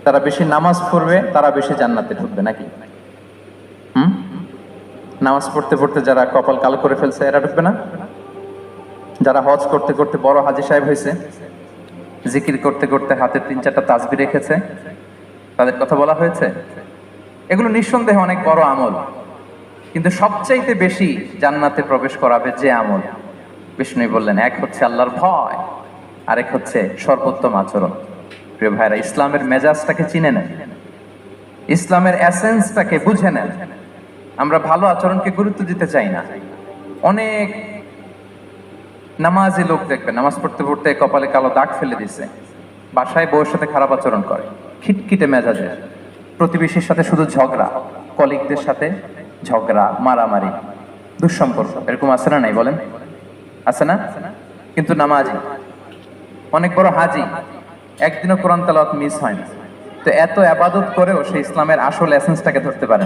যারা বেশি নামাজ পড়বে তারা বেশি জান্নাতে ঢুকবে নাকি? নামাজ পড়তে পড়তে যারা কপাল কালো করে ফেলছে এরা ঢুকবে না? যারা হজ করতে করতে বড় হাজী সাহেব হয়েছে, জিকির করতে করতে হাতে 3-4টা তাসবিহ রেখেছে, তাদের কথা বলা হয়েছে। এগুলো নিঃসন্দেহে অনেক বড় আমল, কিন্তু সবচাইতে বেশি জান্নাতে প্রবেশ করাবে যে আমল, বিষ্ণু বললেন, এক হচ্ছে আল্লাহর ভয়, আরেক হচ্ছে সর্বোত্তম আচরণ। প্রিয় ভাইরা, ইসলামের মেজাজটাকে চিনে নেন, ইসলামের এসেন্সটাকে বুঝে নেন। আমরা ভালো আচরণকে গুরুত্ব দিতে চাই না। অনেক নামাজি লোক দেখবে নামাজ পড়তে পড়তে কপালে কালো দাগ ফেলে দিছে, বাসায় বউয়ের সাথে খারাপ আচরণ করে, খিটখিটে মেজাজের, প্রতিবেশীর সাথে শুধু ঝগড়া, কলিগদের সাথে ঝগড়া, মারামারি, দুঃসম্পর্ক, এরকম আছে না? নাই বলেন, আছে না? কিন্তু নামাজি, অনেক বড় হাজি, একদিনও কোরআন তেলাওয়াত মিস হয় না। তো এত আবাদত করেও সে ইসলামের আসল এসেন্সটাকে ধরতে পারে না।